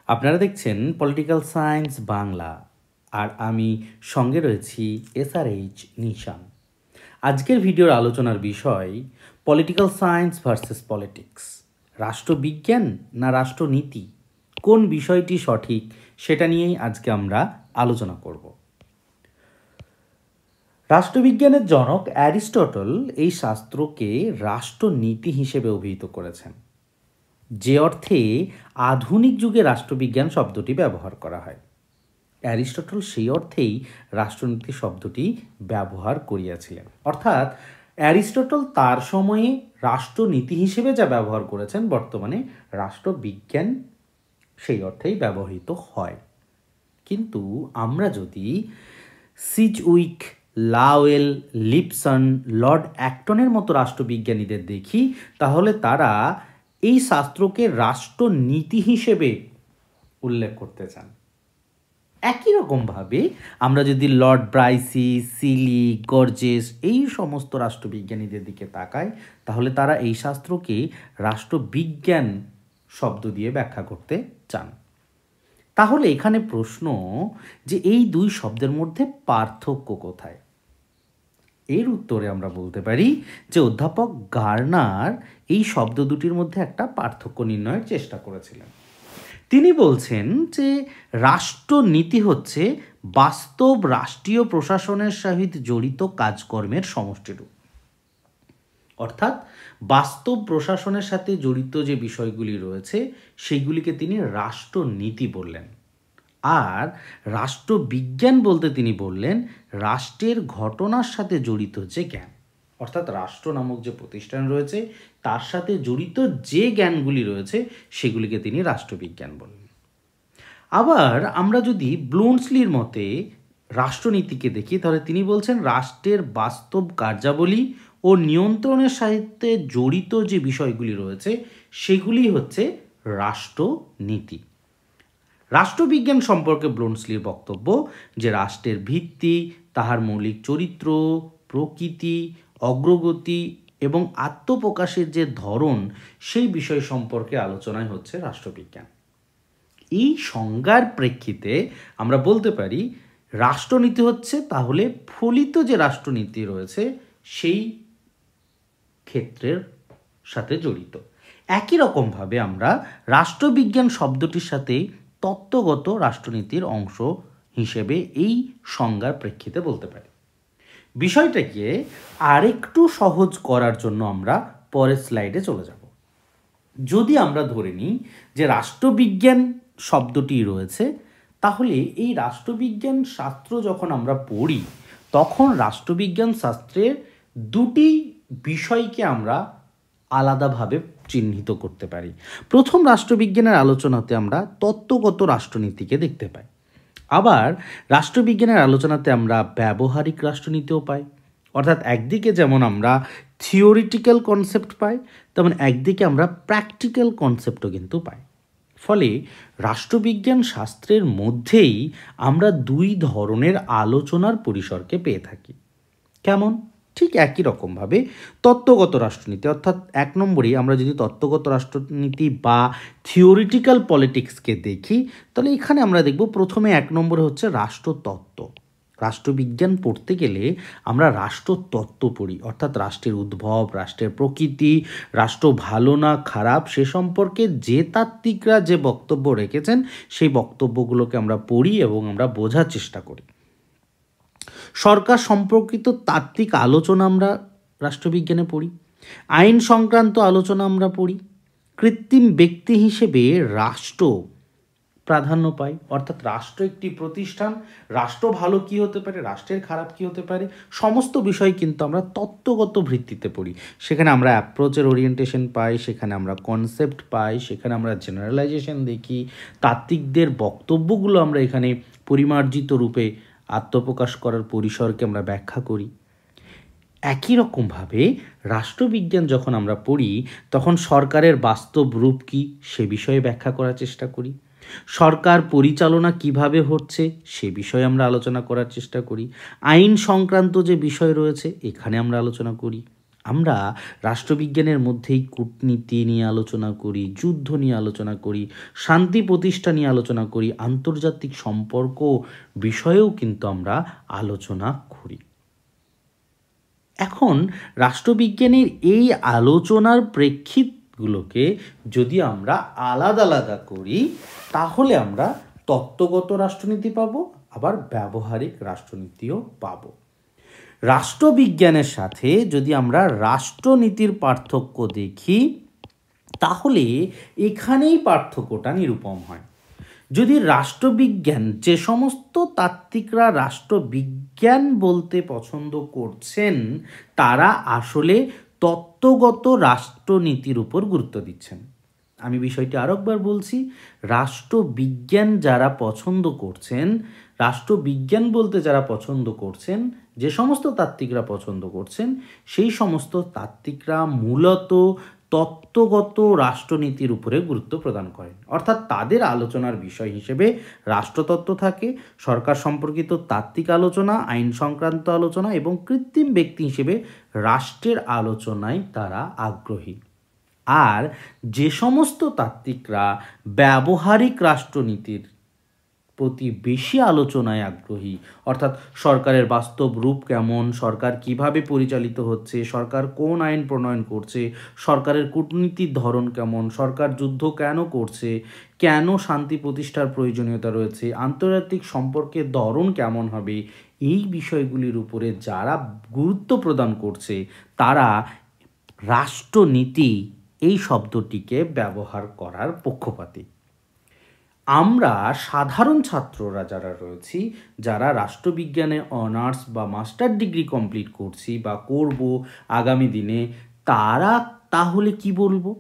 আপনারা দেখছেন political science Bangla, আর আমি সঙ্গে রয়েছি SRH নিশান। আজকের ভিডিওর আলোচনার বিষয় পলিটিক্যাল সায়েন্স ভার্সেস পলিটিক্স। রাষ্ট্রবিজ্ঞান না রাষ্ট্রনীতি, কোন বিষয়টি সঠিক সেটা নিয়েই আজকে আমরা আলোচনা করব। রাষ্ট্রবিজ্ঞানের জনক অ্যারিস্টটল এই শাস্ত্রকে রাষ্ট্রনীতি হিসেবে অভিহিত করেছেন, যে অর্থে আধুনিক যুগে রাষ্ট্রবিজ্ঞান শব্দটি ব্যবহার করা হয়। অ্যারিস্টটল সেই অর্থেই রাষ্ট্রনীতি শব্দটি ব্যবহার করিয়াছিলেন। অর্থাৎ অ্যারিস্টটল তার সময়ে রাষ্ট্রনীতি হিসেবে যা ব্যবহার করেছেন, বর্তমানে রাষ্ট্রবিজ্ঞান সেই অর্থেই ব্যবহৃত হয়। কিন্তু আমরা যদি সিজউইক, লাওয়েল, লিপসন, লর্ড অ্যাক্টনের মতো রাষ্ট্রবিজ্ঞানীদের দেখি, তাহলে তারা এই শাস্ত্রকে রাষ্ট্রনীতি হিসেবে উল্লেখ করতে চান। একই রকমভাবে আমরা যদি লর্ড ব্রাইসি, সিলি, গর্জেস এই সমস্ত রাষ্ট্রবিজ্ঞানীদের দিকে তাকাই, তাহলে তারা এই শাস্ত্রকে রাষ্ট্রবিজ্ঞান শব্দ দিয়ে ব্যাখ্যা করতে চান। তাহলে এখানে প্রশ্ন যে এই দুই শব্দের মধ্যে পার্থক্য কোথায়? এর উত্তরে আমরা বলতে পারি যে অধ্যাপক গার্নার এই শব্দ দুটির মধ্যে একটা পার্থক্য নির্ণয়ের চেষ্টা করেছিলেন। তিনি বলছেন যে রাষ্ট্রনীতি হচ্ছে বাস্তব রাষ্ট্রীয় প্রশাসনের সহিত জড়িত কাজকর্মের সমষ্টিরূপ। অর্থাৎ বাস্তব প্রশাসনের সাথে জড়িত যে বিষয়গুলি রয়েছে সেগুলিকে তিনি রাষ্ট্রনীতি বললেন। আর রাষ্ট্রবিজ্ঞান বলতে তিনি বললেন রাষ্ট্রের ঘটনার সাথে জড়িত যে জ্ঞান, অর্থাৎ রাষ্ট্র নামক যে প্রতিষ্ঠান রয়েছে তার সাথে জড়িত যে জ্ঞানগুলি রয়েছে সেগুলিকে তিনি রাষ্ট্রবিজ্ঞান বললেন। আবার আমরা যদি ব্লুমসলির মতে রাষ্ট্রনীতিকে দেখি, তাহলে তিনি বলছেন রাষ্ট্রের বাস্তব কার্যাবলী ও নিয়ন্ত্রণের সাথে জড়িত যে বিষয়গুলি রয়েছে সেগুলি হচ্ছে রাষ্ট্রনীতি। রাষ্ট্রবিজ্ঞান সম্পর্কে ব্লুমসলির বক্তব্য যে রাষ্ট্রের ভিত্তি, তাহার মৌলিক চরিত্র, প্রকৃতি, অগ্রগতি এবং আত্মপ্রকাশের যে ধরন, সেই বিষয় সম্পর্কে আলোচনায় হচ্ছে রাষ্ট্রবিজ্ঞান। এই সংজ্ঞার প্রেক্ষিতে আমরা বলতে পারি রাষ্ট্রনীতি হচ্ছে তাহলে ফলিত যে রাষ্ট্রনীতি রয়েছে সেই ক্ষেত্রের সাথে জড়িত। একই রকমভাবে আমরা রাষ্ট্রবিজ্ঞান শব্দটির সাথে তত্ত্বগত রাষ্ট্রনীতির অংশ হিসেবে এই সংজ্ঞার প্রেক্ষিতে বলতে পারি। বিষয়টাকে আরেকটু সহজ করার জন্য আমরা পরের স্লাইডে চলে যাব। যদি আমরা ধরে নিই যে রাষ্ট্রবিজ্ঞান শব্দটি রয়েছে, তাহলে এই রাষ্ট্রবিজ্ঞান শাস্ত্র যখন আমরা পড়ি, তখন রাষ্ট্রবিজ্ঞান শাস্ত্রের দুটি বিষয়কে আমরা আলাদাভাবে চিহ্নিত করতে পারি। প্রথম, রাষ্ট্রবিজ্ঞানের আলোচনাতে আমরা তত্ত্বগত রাষ্ট্রনীতিকে দেখতে পাই। আবার রাষ্ট্রবিজ্ঞানের আলোচনাতে আমরা ব্যবহারিক রাষ্ট্রনীতিও পাই। অর্থাৎ একদিকে যেমন আমরা থিওরিটিক্যাল কনসেপ্ট পাই, তেমন একদিকে আমরা প্র্যাকটিক্যাল কনসেপ্টও কিন্তু পাই। ফলে রাষ্ট্রবিজ্ঞান শাস্ত্রের মধ্যেই আমরা দুই ধরনের আলোচনার পরিসরকে পেয়ে থাকি। কেমন? ঠিক একই রকমভাবে তত্ত্বগত রাষ্ট্রনীতি, অর্থাৎ এক নম্বরে আমরা যদি তত্ত্বগত রাষ্ট্রনীতি বা থিওরিটিক্যাল পলিটিক্সকে দেখি, তাহলে এখানে আমরা দেখব প্রথমে এক নম্বরে হচ্ছে রাষ্ট্রতত্ত্ব। রাষ্ট্রবিজ্ঞান পড়তে গেলে আমরা রাষ্ট্রতত্ত্ব পড়ি, অর্থাৎ রাষ্ট্রের উদ্ভব, রাষ্ট্রের প্রকৃতি, রাষ্ট্র ভালো না খারাপ সে সম্পর্কে যে তাত্ত্বিকরা যে বক্তব্য রেখেছেন সেই বক্তব্যগুলোকে আমরা পড়ি এবং আমরা বোঝার চেষ্টা করি। সরকার সম্পর্কিত তাত্ত্বিক আলোচনা আমরা রাষ্ট্রবিজ্ঞানে পড়ি। আইন সংক্রান্ত আলোচনা আমরা পড়ি। কৃত্রিম ব্যক্তি হিসেবে রাষ্ট্র প্রাধান্য পায়, অর্থাৎ রাষ্ট্র একটি প্রতিষ্ঠান, রাষ্ট্র ভালো কী হতে পারে, রাষ্ট্রের খারাপ কী হতে পারে, সমস্ত বিষয় কিন্তু আমরা তত্ত্বগত ভিত্তিতে পড়ি। সেখানে আমরা অ্যাপ্রোচের ওরিয়েন্টেশন পাই, সেখানে আমরা কনসেপ্ট পাই, সেখানে আমরা জেনারেলাইজেশন দেখি, তাত্ত্বিকদের বক্তব্যগুলো আমরা এখানে পরিমার্জিত রূপে আত্মপ্রকাশ করার পরিসরকে আমরা ব্যাখ্যা করি। একই রকমভাবে রাষ্ট্রবিজ্ঞান যখন আমরা পড়ি, তখন সরকারের বাস্তব রূপ কী সে বিষয়ে ব্যাখ্যা করার চেষ্টা করি। সরকার পরিচালনা কিভাবে হচ্ছে সে বিষয়ে আমরা আলোচনা করার চেষ্টা করি। আইন সংক্রান্ত যে বিষয় রয়েছে এখানে আমরা আলোচনা করি। আমরা রাষ্ট্রবিজ্ঞানের মধ্যেই কূটনীতি নিয়ে আলোচনা করি, যুদ্ধ নিয়ে আলোচনা করি, শান্তি প্রতিষ্ঠা নিয়ে আলোচনা করি, আন্তর্জাতিক সম্পর্ক বিষয়েও কিন্তু আমরা আলোচনা করি। এখন রাষ্ট্রবিজ্ঞানের এই আলোচনার প্রেক্ষিতগুলোকে যদি আমরা আলাদা আলাদা করি, তাহলে আমরা তত্ত্বগত রাষ্ট্রনীতি পাবো, আবার ব্যবহারিক রাষ্ট্রনীতিও পাবো। রাষ্ট্রবিজ্ঞানের সাথে যদি আমরা রাষ্ট্রনীতির পার্থক্য দেখি, তাহলে এখানেই পার্থক্যটা নিরূপম হয়। যদি রাষ্ট্রবিজ্ঞান, যে সমস্ত তাত্ত্বিকরা রাষ্ট্রবিজ্ঞান বলতে পছন্দ করছেন, তারা আসলে তত্ত্বগত রাষ্ট্রনীতির উপর গুরুত্ব দিচ্ছেন। আমি বিষয়টি আরেকবার বলছি, রাষ্ট্রবিজ্ঞান যারা পছন্দ করছেন, রাষ্ট্রবিজ্ঞান বলতে যারা পছন্দ করছেন, যে সমস্ত তাত্ত্বিকরা পছন্দ করছেন, সেই সমস্ত তাত্ত্বিকরা মূলত তত্ত্বগত রাষ্ট্রনীতির উপরে গুরুত্ব প্রদান করেন। অর্থাৎ তাদের আলোচনার বিষয় হিসেবে রাষ্ট্রতত্ত্ব থাকে, সরকার সম্পর্কিত তাত্ত্বিক আলোচনা, আইন সংক্রান্ত আলোচনা এবং কৃত্রিম ব্যক্তি হিসেবে রাষ্ট্রের আলোচনায় তারা আগ্রহী। আর যে সমস্ত তাত্ত্বিকরা ব্যবহারিক রাষ্ট্রনীতির প্রতি বেশি আলোচনায় আগ্রহী, অর্থাৎ সরকারের বাস্তব রূপ কেমন, সরকার কিভাবে পরিচালিত হচ্ছে, সরকার কোন আইন প্রণয়ন করছে, সরকারের কূটনীতির ধরন কেমন, সরকার যুদ্ধ কেন করছে, কেন শান্তি প্রতিষ্ঠার প্রয়োজনীয়তা রয়েছে, আন্তর্জাতিক সম্পর্কের ধরন কেমন হবে, এই বিষয়গুলির উপরে যারা গুরুত্ব প্রদান করছে, তারা রাষ্ট্রনীতি এই শব্দটিকে ব্যবহার করার পক্ষপাতী। আমরা সাধারণ ছাত্ররা যারা রয়েছি, যারা রাষ্ট্রবিজ্ঞানে অনার্স বা মাস্টার ডিগ্রি কমপ্লিট করছি বা করব আগামী দিনে, তারা তাহলে কি বলবো?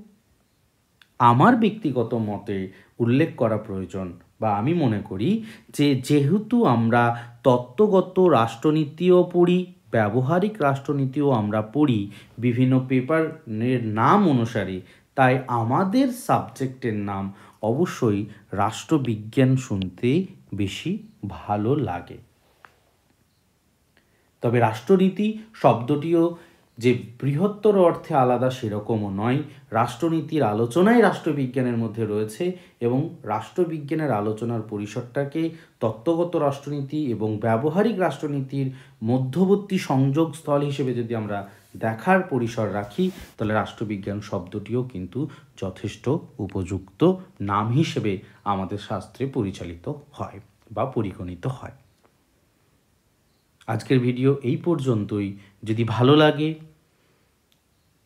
আমার ব্যক্তিগত মতে উল্লেখ করা প্রয়োজন, বা আমি মনে করি যে যেহেতু আমরা তত্ত্বগত রাষ্ট্রনীতিও পড়ি, ব্যবহারিক রাষ্ট্রনীতিও আমরা পড়ি বিভিন্ন পেপারের নাম অনুসারে, তাই আমাদের সাবজেক্টের নাম অবশ্যই রাষ্ট্রবিজ্ঞান শুনতে বেশি ভালো লাগে। তবে রাষ্ট্রনীতি শব্দটিও যে বৃহত্তর অর্থে আলাদা সেরকমও নয়। রাষ্ট্রনীতির আলোচনাই রাষ্ট্রবিজ্ঞানের মধ্যে রয়েছে, এবং রাষ্ট্রবিজ্ঞানের আলোচনার পরিসরটাকে তত্ত্বগত রাষ্ট্রনীতি এবং ব্যবহারিক রাষ্ট্রনীতির মধ্যবর্তী সংযোগস্থল হিসেবে যদি আমরা দেখার পরিসর রাখি, তাহলে রাষ্ট্রবিজ্ঞান শব্দটিও কিন্তু যথেষ্ট উপযুক্ত নাম হিসেবে আমাদের শাস্ত্রে পরিচালিত হয় বা পরিগণিত হয়। আজকের ভিডিও এই পর্যন্তই। যদি ভালো লাগে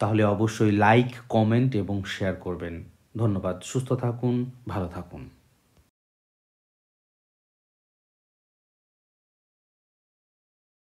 তাহলে অবশ্যই লাইক, কমেন্ট এবং শেয়ার করবেন। ধন্যবাদ। সুস্থ থাকুন, ভালো থাকুন।